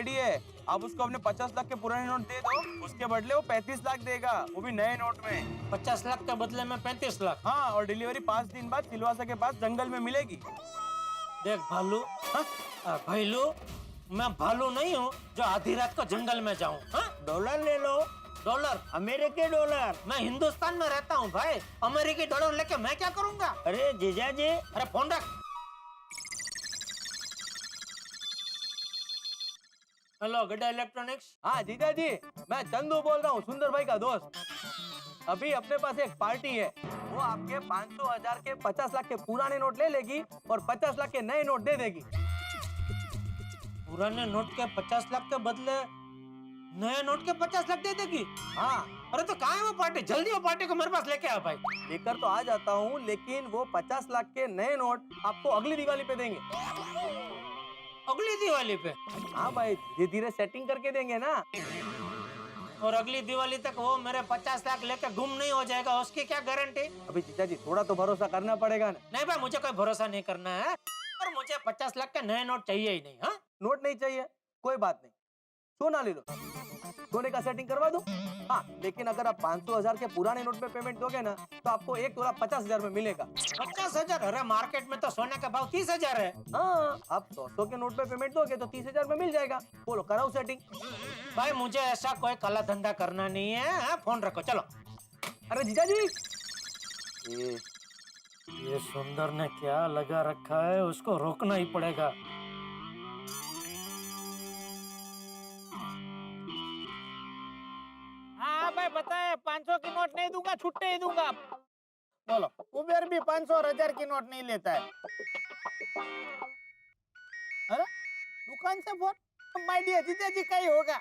Ready है। आप उसको अपने 50 लाख के पुराने नोट दे दो, उसके बदले वो 35 लाख देगा, वो भी नए नोट में। 50 लाख के बदले में 35 लाख। हाँ, और डिलीवरी 5 दिन बाद सिलवासा के पास जंगल में मिलेगी। देख भालू, भाईलू, मैं भालू नहीं हूँ जो आधी रात को जंगल में जाऊँ। डॉलर ले लो, डॉलर? अमेरिकी डॉलर। मैं हिंदुस्तान में रहता हूँ भाई, अमेरिकी डॉलर लेके मैं क्या करूँगा? अरे जीजा जी, अरे फोन रख। हेलो गड्ढा इलेक्ट्रॉनिक्स। हाँ जीजा जी, मैं चंदू बोल रहा हूँ, सुंदर भाई का दोस्त। अभी अपने पास एक पार्टी है, वो आपके 500,000 के 50 लाख के पुराने नोट ले लेगी और 50 लाख के नए नोट दे देगी। पुराने नोट के 50 लाख के बदले नए नोट के 50 लाख दे देगी? हाँ। अरे तो कहाँ है वो पार्टी? जल्दी वो पार्टी को मेरे पास लेके आ भाई। लेकर तो आ जाता हूँ, लेकिन वो 50 लाख के नए नोट आपको अगली दिवाली पे देंगे। अगली दिवाली पे? हाँ भाई, धीरे धीरे सेटिंग करके देंगे ना। और अगली दिवाली तक वो मेरे 50 लाख लेके गुम नहीं हो जाएगा, उसकी क्या गारंटी? अभी जीजा जी थोड़ा तो भरोसा करना पड़ेगा ना। नहीं भाई, मुझे कोई भरोसा नहीं करना है, और मुझे 50 लाख के नए नोट चाहिए ही नहीं। हाँ, नोट नहीं चाहिए, कोई बात नहीं, सोना ले लो, सोने का सेटिंग करवा दो। हाँ, लेकिन अगर आप 500,000 के पुराने नोट पे पेमेंट दोगे ना, तो आपको 1 तोला 50,000 में मिलेगा। 50,000? अरे मार्केट में तो सोने का भाव 30,000 है। हाँ, आप 100 के नोट पे पेमेंट दोगे तो 30,000 में मिल जाएगा। बोलो, कराओ सेटिंग। भाई मुझे ऐसा कोई काला धंधा करना नहीं है। हाँ, फोन रखो, चलो। अरे जीजा जी, ये सुंदर ने क्या लगा रखा है, उसको रोकना ही पड़ेगा। हाँ भाई बताए, 500 की नोट नहीं दूंगा, छुट्टे ही दूंगा। बोलो, कुबेर भी 500 और 1000 की नोट नहीं लेता है। अरे दुकान से फोन, माय डियर जीजा जी का ही होगा।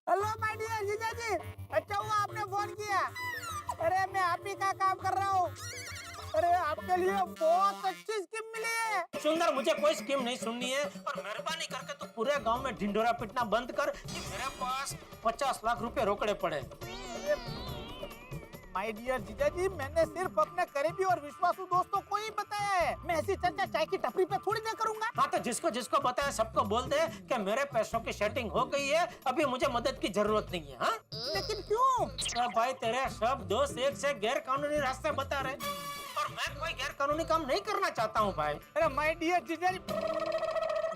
हेलो माय डियर जीजा जी, अच्छा हुआ आपने फोन किया। अरे मैं आप ही का काम कर रहा हूँ। अरे आपके लिए बहुत अच्छी स्कीम मिली है। सुंदर, मुझे कोई स्कीम नहीं सुननी है, और मेहरबानी करके तू पूरे गांव में ढिंडोरा पीटना बंद कर कि मेरे पास 50 लाख रुपए रोकड़े पड़े। माय डियर जीजा जी, मैंने सिर्फ अपने करीबी और विश्वासू दोस्तों को ही बताया है। मैं ऐसी चर्चा चाय की टपरी पे थोड़ी ना करूंगा। हाँ, तो जिसको जिसको बताया सबको बोल दे कि मेरे पैसों की सेटिंग हो गई है, अभी मुझे मदद की जरूरत नहीं है। हाँ? लेकिन क्यों? अरे भाई, तेरे सब दोस्त एक से गैर कानूनी रास्ते बता रहे, और मैं कोई गैर कानूनी काम नहीं करना चाहता हूँ भाई। अरे माय डियर जीजा जी,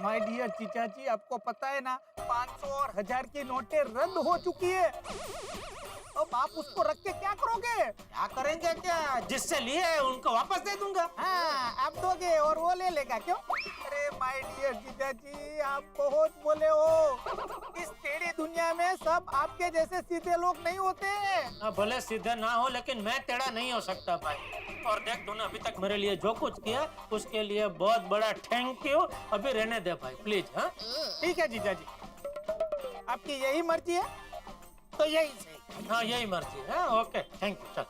माय डियर जीजा जी, आपको पता है ना 500 और 1000 की नोटें रद्द हो चुकी है। अब आप उसको रख के क्या करोगे? क्या करेंगे? क्या जिससे लिए उनको वापस दे दूंगा। हाँ, आप दोगे और वो ले लेगा क्यों? अरे माय डियर जीजा जी, आप बहुत बोले हो। इस टेढ़ी दुनिया में सब आपके जैसे सीधे लोग नहीं होते। भले सीधे ना हो, लेकिन मैं टेढ़ा नहीं हो सकता भाई। और देख, तूने अभी तक मेरे लिए जो कुछ किया उसके लिए बहुत बड़ा थैंक यू। अभी रहने दे भाई प्लीज। हाँ ठीक है जीजा जी, आपकी यही मर्जी है तो यही सही। हाँ, यही मर्जी है। Okay, thank you. चल।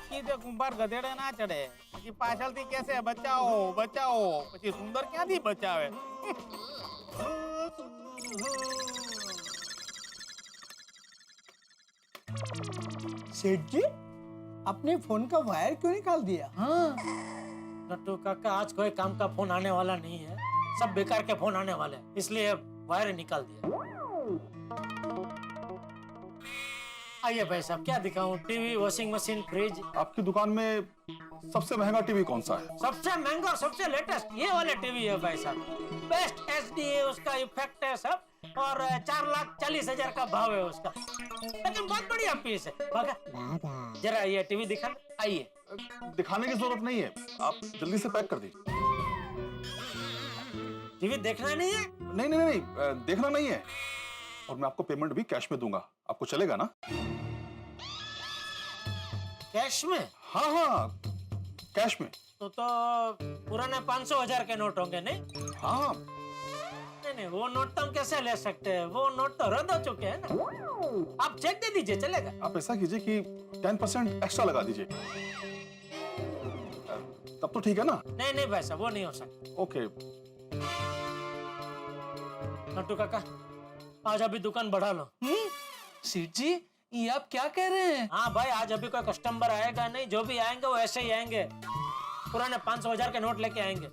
સીધે કુંભાર ગધેડે ના ચડે, પછી પાછળથી કહેશે બચાવો બચાવો, પછી સુંદર ક્યાંથી બચાવે? सेठ जी, आपने फोन का वायर क्यों निकाल दिया? हाँ नट्टू काका, आज कोई काम का फोन आने वाला नहीं है, सब बेकार के फोन आने वाले हैं, इसलिए वायर निकाल दिया। आइए भाई साहब, क्या दिखाऊं? TV, washing machine, fridge. आपकी दुकान में सबसे महंगा टीवी कौन सा है? सबसे महंगा और सबसे लेटेस्ट ये वाले टीवी है भाई साहब। बेस्ट एचडी है, उसका इफेक्ट है सब, और 4,40,000 का भाव है उसका, लेकिन बहुत बढ़िया पीस है। भागा जरा ये टीवी दिखा। आइए। दिखाने की जरूरत नहीं है, आप जल्दी से पैक कर दीजिए। टीवी देखना नहीं है? नहीं नहीं नहीं, देखना नहीं है, और मैं आपको पेमेंट भी कैश में दूंगा, आपको चलेगा ना? कैश में? हाँ हाँ, कैश में। तो पुराने 500,000 के नोट होंगे नहीं? हाँ। नहीं, वो नोट तो हम कैसे ले सकते हैं, वो नोट तो रद्द हो चुके हैं ना। आप चेक दे दीजिए, चलेगा? आप ऐसा कीजिए कि 10% एक्स्ट्रा लगा दीजिए, तब तो ठीक है ना? नहीं नहीं भाई साहब, वो नहीं हो सकता। ओके। नट्टू काका, आज अभी दुकान बढ़ा लो। सेठ जी, ये आप क्या कह रहे हैं? हाँ भाई, आज अभी कोई कस्टमर आएगा नहीं, जो भी आएंगे वो ऐसे ही आएंगे, पुराने 500,000 के नोट लेके आएंगे।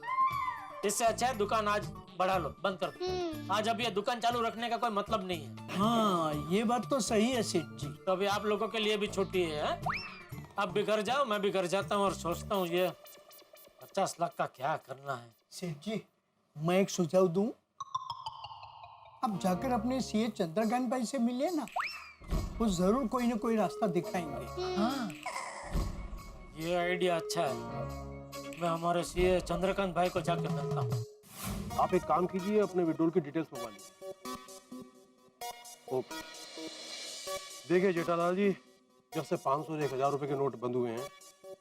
इससे अच्छा है दुकान आज बढ़ा लो, बंद कर दो। आज अब ये दुकान चालू रखने का कोई मतलब नहीं है। हाँ ये बात तो सही है सेठ जी। तो अभी आप लोगों के लिए भी छुट्टी है। आप भी घर जाओ, मैं भी घर जाता हूँ और सोचता हूँ ये 50 लाख का क्या करना है। सेठ जी मैं एक सुझाव दूं, आप जाकर अपने सीए चंद्रकांत भाई से मिलिए ना, वो जरूर कोई ना कोई रास्ता दिखाएंगे। हाँ ये आइडिया अच्छा है, मैं हमारे सीए चंद्रकांत भाई को जाकर मिलता हूँ। आप एक काम कीजिए, अपने विड्रॉल की डिटेल्स मंगवा लीजिए। ओके। देखिए जेठालाल जी, जब से 500 और 1000 रुपए के नोट बंद हुए हैं,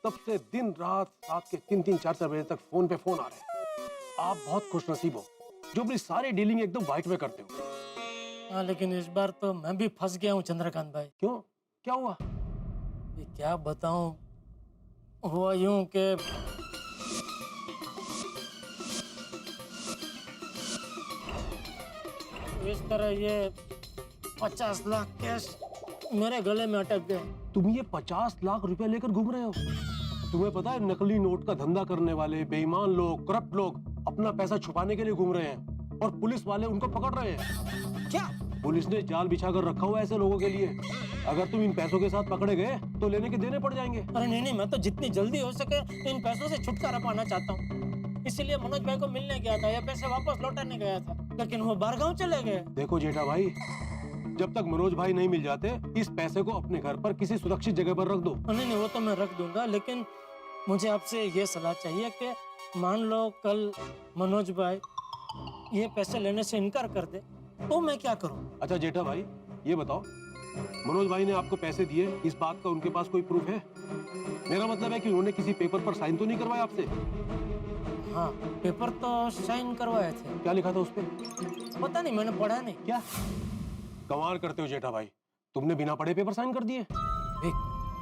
तब से दिन रात रात के 3-3, 4-4 बजे तक फोन पे फोन आ रहे हैं। आप बहुत खुशनसीब हो जो अपनी सारी डीलिंग एकदम व्हाइट में करते हो। हाँ लेकिन इस बार तो मैं भी फंस गया हूँ चंद्रकांत भाई। क्यों, क्या हुआ? ये क्या बताऊं, हुआ यूं कि इस तरह ये 50 लाख कैश मेरे गले में अटक गए। तुम ये 50 लाख रुपए लेकर घूम रहे हो? तुम्हें पता है नकली नोट का धंधा करने वाले बेईमान लोग, करप्ट लोग अपना पैसा छुपाने के लिए घूम रहे हैं और पुलिस वाले उनको पकड़ रहे हैं। क्या? पुलिस ने जाल बिछा कर रखा हुआ है ऐसे लोगों के लिए। अगर तुम इन पैसों के साथ पकड़े गए तो लेने के देने पड़ जाएंगे। अरे नहीं, मैं तो जितनी जल्दी हो सके इन पैसों से छुटकारा पाना चाहता हूँ, इसीलिए मनोज भाई को मिलने गया था, ये पैसे वापस लौटाने गया था, लेकिन वो बारगांव चले गए। देखो जेठा भाई, जब तक मनोज भाई नहीं मिल जाते, इस पैसे को अपने घर पर किसी सुरक्षित जगह पर रख दो। नहीं, वो तो मैं रख दूंगा, लेकिन मुझे आपसे ये सलाह चाहिए कि मान लो कल मनोज भाई ये पैसे लेने से इनकार कर दे तो मैं क्या करूं? अच्छा जेठा भाई, ये बताओ, मनोज भाई ने आपको पैसे दिए, इस बात का उनके पास कोई प्रूफ है? मेरा मतलब है कि उन्होंने किसी पेपर पर साइन तो नहीं करवाया आपसे? हाँ, पेपर तो साइन करवाए थे। क्या लिखा था उस पे? पता नहीं, मैंने पढ़ा नहीं। क्या कमाल करते हो जेठा भाई, तुमने बिना पढ़े पेपर साइन कर दिए?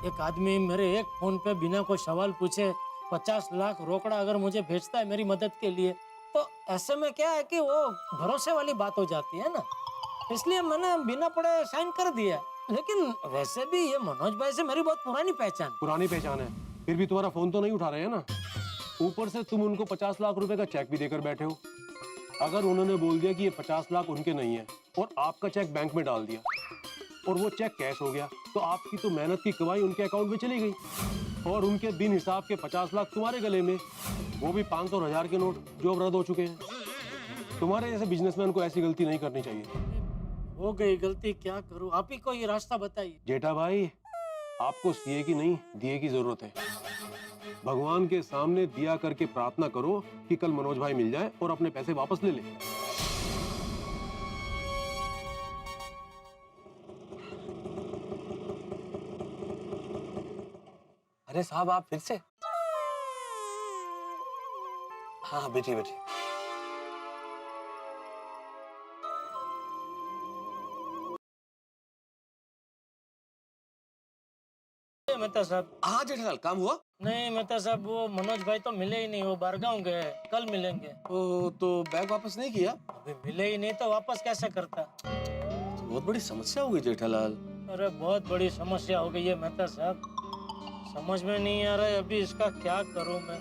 एक आदमी मेरे एक फोन पे बिना कोई सवाल पूछे 50 लाख रोकड़ा अगर मुझे भेजता है मेरी मदद के लिए, तो ऐसे में क्या है कि वो भरोसे वाली बात हो जाती है ना, इसलिए मैंने बिना पढ़े साइन कर दिया। लेकिन वैसे भी ये मनोज भाई से मेरी बहुत पुरानी पहचान है, फिर भी तुम्हारा फोन तो नहीं उठा रहे हैं ना। ऊपर से तुम उनको 50 लाख रुपए का चेक भी देकर बैठे हो। अगर उन्होंने बोल दिया कि ये 50 लाख उनके नहीं है और आपका चेक बैंक में डाल दिया और वो चेक कैश हो गया, तो आपकी तो मेहनत की कमाई उनके अकाउंट में चली गई और उनके बिन हिसाब के 50 लाख तुम्हारे गले में, वो भी 500 और 1000 के नोट जो अब रद्द हो चुके हैं। तुम्हारे जैसे बिजनेसमैन को ऐसी गलती नहीं करनी चाहिए। हो गई गलती, क्या करूं? आप ही को ये रास्ता बताइए। जेठा भाई, आपको सीए की नहीं दिए की जरूरत है। भगवान के सामने दिया करके प्रार्थना करो कि कल मनोज भाई मिल जाए और अपने पैसे वापस ले ले। अरे साहब, आप फिर से? हाँ बैठिए। मेहता साहब। हाँ जेठालाल, काम हुआ? नहीं मेहता साहब, वो मनोज भाई तो मिले ही नहीं, वो बारगांव गए, कल मिलेंगे। तो बैग वापस नहीं किया? अभी मिले ही नहीं तो वापस कैसे करता? तो बहुत बड़ी समस्या हो गई जेठालाल। अरे बहुत बड़ी समस्या हो गई है मेहता साहब, समझ में नहीं आ रहा है अभी इसका क्या करूं मैं,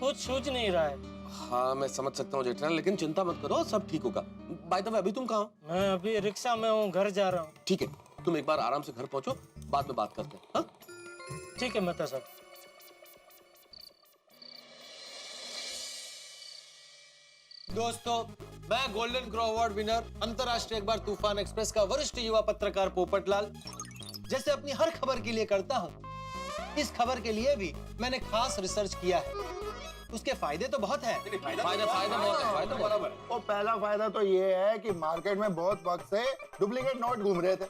कुछ सूझ नहीं रहा है। हाँ मैं समझ सकता हूँ जेठालाल, लेकिन चिंता मत करो, सब ठीक होगा। बाय द वे, अभी तुम कहाँ हो? मैं अभी रिक्शा में हूँ, घर जा रहा हूँ। ठीक है, तुम एक बार आराम से घर पहुंचो, बाद में बात करते हैं। हाँ? ठीक है मेहता साहब। दोस्तों, मैं गोल्डन क्रो अवार्ड विनर, अंतरराष्ट्रीय अखबार तूफान एक्सप्रेस का वरिष्ठ युवा पत्रकार पोपटलाल, जैसे अपनी हर खबर के लिए करता हूँ, इस खबर के लिए भी मैंने खास रिसर्च किया है। उसके फायदे तो बहुत हैं। फायदा बहुत है। और पहला फायदा तो ये है कि मार्केट में बहुत वक्त से डुप्लीकेट नोट घूम रहे थे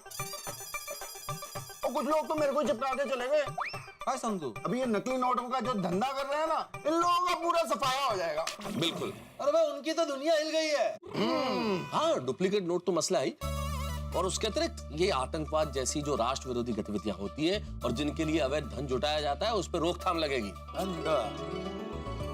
और कुछ लोग तो मेरे को चिपका के चले गए। समझू, अभी ये नकली नोटों का जो धंधा कर रहे हैं ना, इन लोगों का पूरा सफाया हो जाएगा। बिल्कुल। अरे भाई, उनकी तो दुनिया हिल गई है। हाँ, डुप्लीकेट नोट तो मसला है, और उसके अतिरिक्त ये आतंकवाद जैसी जो राष्ट्र विरोधी गतिविधियां होती है और जिनके लिए अवैध धन जुटाया जाता है, उस पर रोकथाम लगेगी।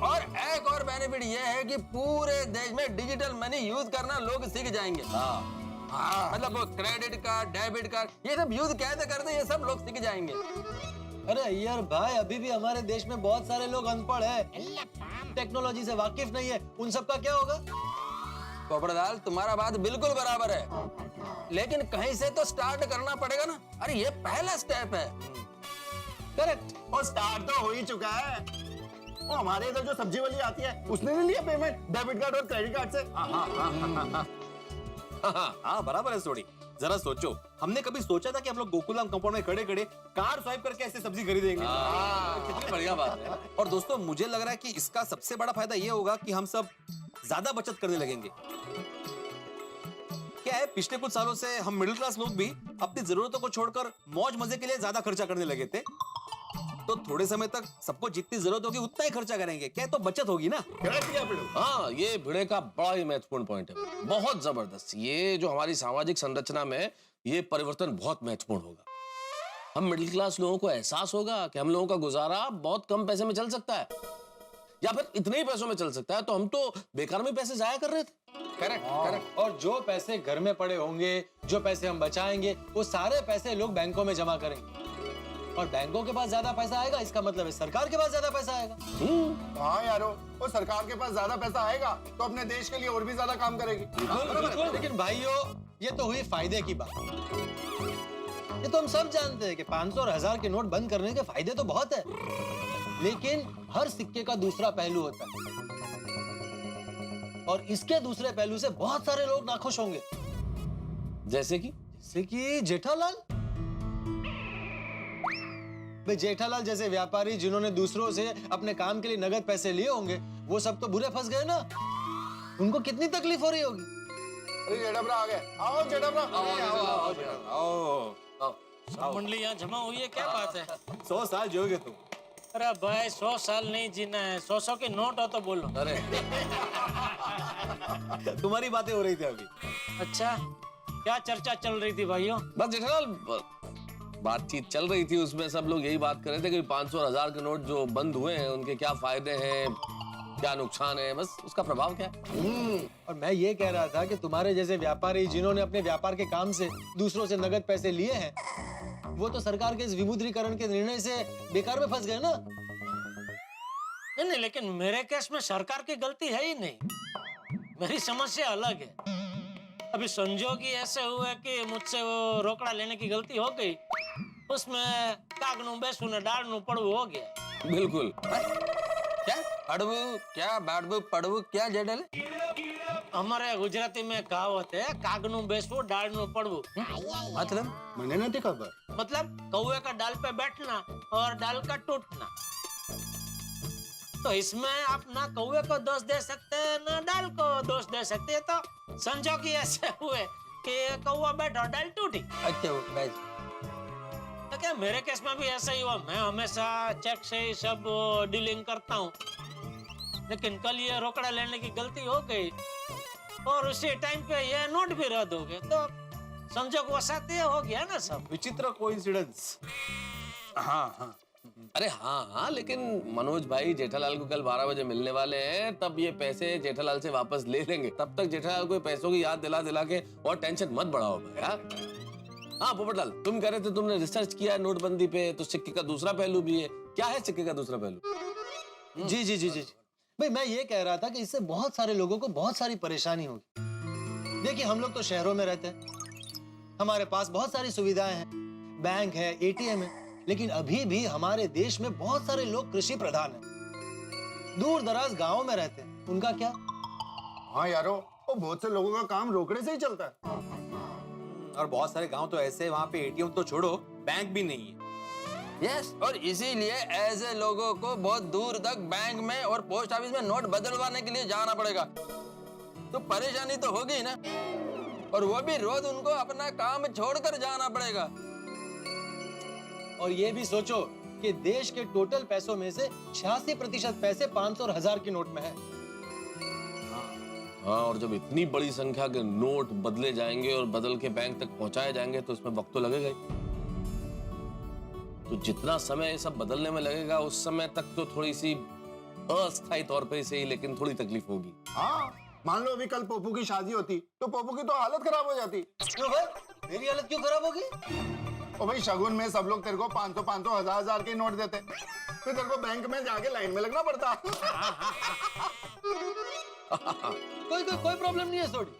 और एक और बेनिफिट ये है कि पूरे देश में डिजिटल मनी यूज करना लोग सीख जाएंगे। हाँ, मतलब वो क्रेडिट कार्ड, डेबिट कार्ड, ये सब यूज कैसे करते, ये सब लोग सीख जाएंगे। अरे यार भाई, अभी भी हमारे देश में बहुत सारे लोग अनपढ़ हैं। टेक्नोलॉजी से वाकिफ नहीं है, उन सब का क्या होगा? पोपटलाल, तुम्हारा बात बिल्कुल बराबर है, लेकिन कहीं से तो स्टार्ट करना पड़ेगा ना। अरे ये पहला स्टेप है। करेक्ट। और स्टार्ट तो हो ही चुका है। वो हमारे इधर जो सब्जी वाली आती है उसने नहीं लिया पेमेंट डेबिट कार्ड और क्रेडिट कार्ड से। हाँ बराबर है सोडी। जरा सोचो, हमने कभी सोचा था कि हम लोग गोकुलम कंपाउंड में खड़े खड़े कार स्वाइप करके ऐसे सब्जी खरीदेंगे? कितनी बढ़िया बात है। और दोस्तों, मुझे लग रहा है कि इसका सबसे बड़ा फायदा ये होगा कि हम सब ज्यादा बचत करने लगेंगे। क्या है, पिछले कुछ सालों से हम मिडिल क्लास लोग भी अपनी जरूरतों को छोड़कर मौज मजे के लिए ज्यादा खर्चा करने लगे थे। तो थोड़े समय तक सबको जितनी जरूरत होगी उतना ही खर्चा करेंगे। क्या है, तो बचत होगी ना। हाँ, ये भिड़े का बड़ा ही महत्वपूर्ण पॉइंट है, बहुत जबरदस्त। ये जो हमारी सामाजिक संरचना में ये परिवर्तन बहुत महत्वपूर्ण होगा। हम मिडिल क्लास लोगों को एहसास होगा कि हम लोगों का गुजारा बहुत कम पैसे में चल सकता है, या फिर इतने ही पैसों में चल सकता है। तो हम तो बेकार में पैसे जाया कर रहे थे। Correct correct. और जो पैसे घर में पड़े होंगे, जो पैसे हम बचाएंगे, वो सारे पैसे लोग बैंकों में जमा करेंगे। और बैंकों के पास ज्यादा पैसा आएगा, इसका मतलब है सरकार के पास ज्यादा पैसा आएगा। हाँ यारो, वो सरकार के पास ज्यादा पैसा आएगा तो अपने देश के लिए और भी ज्यादा काम करेगी। लेकिन भाइयों, ये तो हुई फायदे की बात। ये तो हम सब जानते हैं कि 500 और 1000 के नोट बंद करने के फायदे तो बहुत है, लेकिन हर सिक्के का दूसरा पहलू होता है। और इसके दूसरे पहलू से बहुत सारे लोग नाखुश होंगे। जैसे कि जेठालाल। भाई जेठालाल जैसे व्यापारी जिन्होंने दूसरों से अपने काम के लिए नगद पैसे लिए होंगे, वो सब तो बुरे फंस गए ना। उनको कितनी तकलीफ हो रही होगी। अरे जेठाब्रा आ गए। आओ जेठाब्रा। सब मंडली यहाँ जमा हुई है, क्या बात है? 100 साल जियोगे तुम। अरे भाई, 100 साल नहीं जीना है, 100 के नोट हो तो बोलो। अरे तुम्हारी बातें हो रही थी अभी। अच्छा, क्या चर्चा चल रही थी भाइयों? बस जेठालाल, बातचीत चल रही थी, उसमें सब लोग यही बात कर रहे थे कि 500 और 1000 के नोट जो बंद हुए हैं उनके क्या फायदे हैं, क्या नुकसान है, बस उसका प्रभाव क्या है। और मैं ये कह रहा था कि तुम्हारे जैसे व्यापारी जिन्होंने अपने व्यापार के काम से दूसरों से नगद पैसे लिए हैं, वो तो सरकार के इस विमुद्रीकरण के निर्णय से बेकार में फंस गए ना। नहीं, लेकिन मेरे केस में सरकार की गलती है ही नहीं। मेरी समस्या अलग है। अभी संजोग ही ऐसे हुए कि मुझसे वो रोकड़ा लेने की गलती हो गई, उसमें कागनू बेसू ने डालनू पड़ू हो गया। बिल्कुल। क्या अड़बू, क्या बाड़बू, पड़बू, क्या जेडल? हमारे गुजराती में कहावत है, कागनू बेसू डालनू पड़ू। मतलब मैंने नहीं खबर। मतलब कौवे का डाल पे बैठना और डाल का टूटना। तो इसमें आप ना कौवे को दोष दे सकते हैं, ना डाल को दोष दे सकते हैं। तो संजोग ही ऐसे हुए कि कौवा बैठा, डाल टूटी। अच्छा बस। तो क्या मेरे केस में भी ऐसा ही हुआ? मैं हमेशा चेक से ही सब डीलिंग करता हूँ, लेकिन कल ये रोकड़ा लेने की गलती हो गई और उसी टाइम पे ये नोट भी रद्द हो गए। तो संजोग वसात ये हो गया ना सब। विचित्र कोइंसिडेंस। हाँ। अरे हाँ, लेकिन मनोज भाई जेठालाल को कल 12 बजे मिलने वाले हैं, तब ये पैसे जेठालाल से वापस ले लेंगे। तब तक जेठालाल को पैसों की याद दिला दिला के और टेंशन मत बढ़ाओ भाई। हाँ पोपटलाल, तुम कह रहे थे तुमने रिसर्च किया नोटबंदी पे, तो सिक्के का दूसरा पहलू भी है। क्या है सिक्के का दूसरा पहलू? जी भाई, मैं ये कह रहा था कि इससे बहुत सारे लोगों को बहुत सारी परेशानी होगी। देखिए, हम लोग तो शहरों में रहते हैं, हमारे पास बहुत सारी सुविधाएं हैं, बैंक है, एटीएम है, लेकिन अभी भी हमारे देश में बहुत सारे लोग कृषि प्रधान हैं, दूर दराज गाँव में रहते हैं। उनका क्या? हाँ यारो, वो बहुत से लोगों का काम रोकड़े से ही चलता है। और बहुत सारे गांव तो ऐसे वहाँ पे एटीएम तो छोड़ो, बैंक भी नहीं है। यस, और इसीलिए ऐसे लोगों को बहुत दूर तक बैंक में और पोस्ट ऑफिस में नोट बदलवाने के लिए जाना पड़ेगा। तो परेशानी तो होगी ना, और वो भी रोज उनको अपना काम छोड़कर जाना पड़ेगा। और ये भी सोचो कि देश के टोटल पैसों में से 86% पैसे 500 और 1000 के नोट में है। हाँ, और जब इतनी बड़ी संख्या के नोट बदले जाएंगे और बदल के बैंक तक पहुंचाए जाएंगे तो उसमें वक्त तो लगेगा ही। तो जितना समय ये सब बदलने में लगेगा, उस समय तक तो थोड़ी सी अस्थायी तौर पे सही, लेकिन थोड़ी तकलीफ होगी। हाँ, मान लो अभी कल पप्पू की शादी होती तो पप्पू की तो हालत खराब हो जाती। क्यों भाई, मेरी हालत क्यों खराब होगी? ओ भाई शगुन में सब लोग तेरे को 500 1000 के नोट देते, फिर तेरे को बैंक में जाके लाइन में लगना पड़ता। कोई प्रॉब्लम नहीं है सोडी।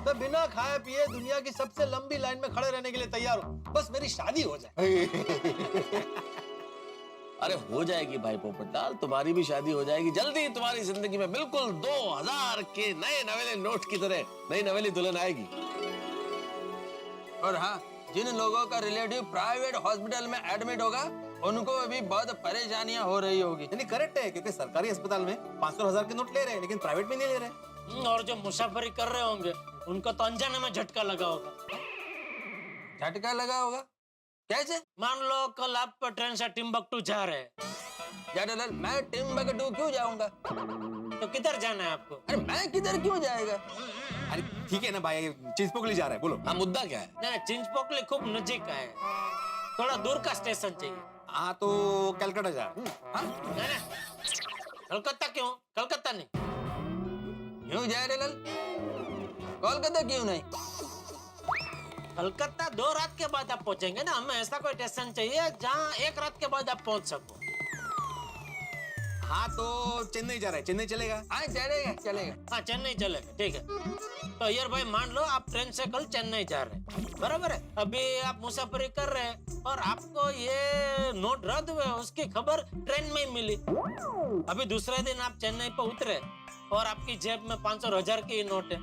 मैं बिना खाए पिए दुनिया की सबसे लंबी लाइन में खड़े रहने के लिए तैयार हूँ, बस मेरी शादी हो जाए। अरे हो जाएगी भाई पोपटलाल, तुम्हारी भी शादी हो जाएगी जल्दी। तुम्हारी जिंदगी में बिल्कुल 2000 के नए नवेले नोट की तरह नई नवेली दुल्हन आएगी। और हाँ, जिन लोगों का रिलेटिव प्राइवेट हॉस्पिटल में एडमिट होगा उनको अभी बहुत परेशानियां हो रही होगी। यानी करेक्ट है, क्योंकि सरकारी अस्पताल में 500-1000 के नोट ले रहे हैं, लेकिन प्राइवेट में नहीं ले रहे। और जो मुसाफरी कर रहे होंगे उनको तो अनजाने में झटका लगा होगा। झटका लगा होगा कैसे? मान लो कल आप ट्रेन से टिम्बकटू जा रहे हैं, जेठालाल मैं टिम्बकटू क्यों जाऊंगा? तो किधर जाना है आपको? अरे मैं किधर क्यों जाएगा? अरे ठीक है ना भाई, चिंचपोकली जा रहा है, बोलो। हाँ मुद्दा क्या है? नहीं, चिंचपोकली खूब नजदीक है, थोड़ा दूर का स्टेशन चाहिए। हाँ तो कलकत्ता जा। कलकत्ता क्यों? कलकत्ता नहीं। क्यों जेठालाल? कोलकाता क्यों नहीं? कलकत्ता 2 रात के बाद आप पहुंचेंगे ना, हमें ऐसा कोई स्टेशन चाहिए जहाँ 1 रात के बाद आप पहुंच सको। हाँ तो चेन्नई जा रहा है, चेन्नई चलेगा? हाँ चलेगा चलेगा। हाँ चेन्नई चलेगा, ठीक है। तो यार भाई मान लो आप ट्रेन से कल चेन्नई जा रहे हैं, बराबर है? अभी आप मुसाफरी कर रहे हैं और आपको ये नोट रद्द हुए उसकी खबर ट्रेन में ही मिली। अभी दूसरे दिन आप चेन्नई पे उतरे और आपकी जेब में 500 और 1000 की नोट है,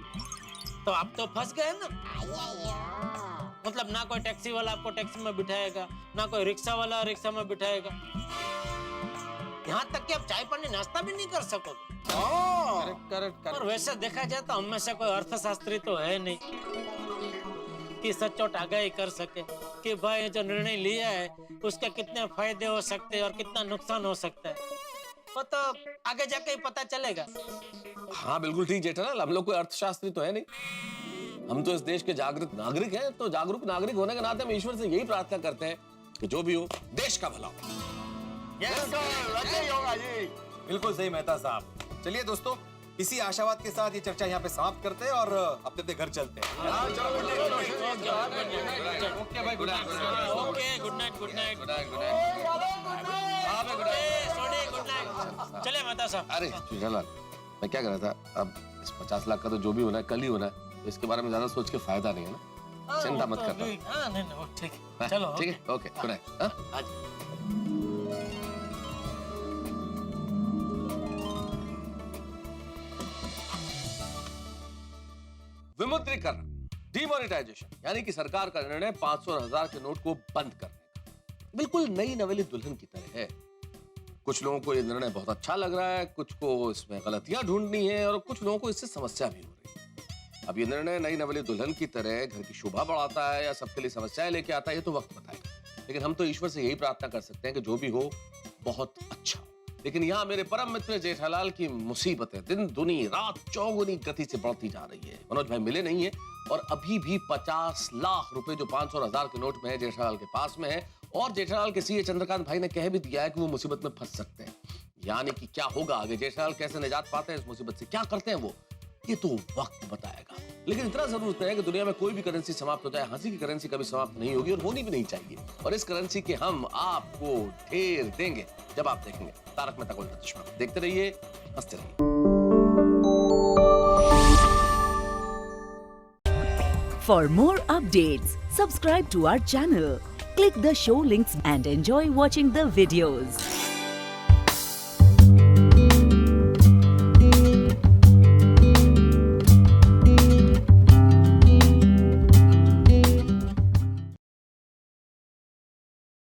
तो आप तो फंस गए ना। मतलब ना कोई टैक्सी वाला आपको टैक्सी में बिठाएगा, ना कोई रिक्शा वाला रिक्शा में बिठाएगा, यहाँ तक कि आप चाय पानी नाश्ता भी नहीं कर सकोगे। करेक्ट। और वैसे देखा जाए तो हम में से कोई अर्थशास्त्री तो है नहीं कि सचोट आगाही कर सके कि भाई जो निर्णय लिया है उसके कितने फायदे हो सकते हैं और कितना नुकसान हो सकता है, वो तो आगे जाके ही पता चलेगा। हाँ बिल्कुल ठीक जेठालाल, हम लोग कोई अर्थशास्त्री तो है नहीं, हम तो इस देश के जागरूक नागरिक हैं। तो जागरूक नागरिक होने के नाते हम ईश्वर से यही प्रार्थना करते हैं कि जो भी हो देश का भला हो। बिल्कुल सही मेहता साहब। चलिए दोस्तों, इसी आशावाद के साथ ये चर्चा यहाँ पे समाप्त करते हैं और अपने अपने घर चलते हैं। ओके भाई, good night. Okay good night. Good night. Good night. चले माता साहब। अरे जेठालाल, मैं क्या कर रहा था, अब इस 50 लाख का तो जो भी होना है कल ही होना है, तो इसके बारे में ज्यादा सोच के फायदा नहीं है ना, चिंता मत करना। नहीं ठीक है, चलो ठीक है, ओके गुड नाइट। विमुद्रीकरण, डिमोनेटाइजेशन, यानी कि सरकार का निर्णय 500 और 1000 के नोट को बंद करने का बिल्कुल नई नवेली दुल्हन की तरह है। कुछ लोगों को ये निर्णय बहुत अच्छा लग रहा है, कुछ को इसमें गलतियां ढूंढनी है और कुछ लोगों को इससे समस्या भी हो रही है। अब ये निर्णय नई नवेली दुल्हन की तरह घर की शोभा बढ़ाता है या सबके लिए समस्याएं लेके आता है, ये तो वक्त बताएगा। लेकिन हम तो ईश्वर से यही प्रार्थना कर सकते हैं कि जो भी हो बहुत अच्छा हो। लेकिन यहाँ मेरे परम मित्र जेठालाल की मुसीबतें दिन दुनी रात चौगुनी गति से बढ़ती जा रही है। मनोज भाई मिले नहीं है और अभी भी 50 लाख रुपए जो 500 और 1000 के नोट में है जेठालाल के पास में है, और जेठालाल के सीए चंद्रकांत भाई ने कह भी दिया है कि वो मुसीबत में फंस सकते हैं। यानी कि क्या होगा आगे, जेठालाल कैसे निजात पाते हैं इस मुसीबत से, क्या करते हैं वो, ये तो वक्त बताएगा। लेकिन इतना जरूर है कि दुनिया में कोई भी करेंसी समाप्त हो जाए, हंसी की करेंसी कभी समाप्त नहीं होगी और होनी भी नहीं चाहिए। और इस करेंसी के हम आपको ढेर देंगे जब आप देखेंगे तारक मेहता का उल्टा चश्मा। देखते रहिए, हंसते रहिए। For more updates, subscribe to our channel, click the show links and enjoy watching the videos.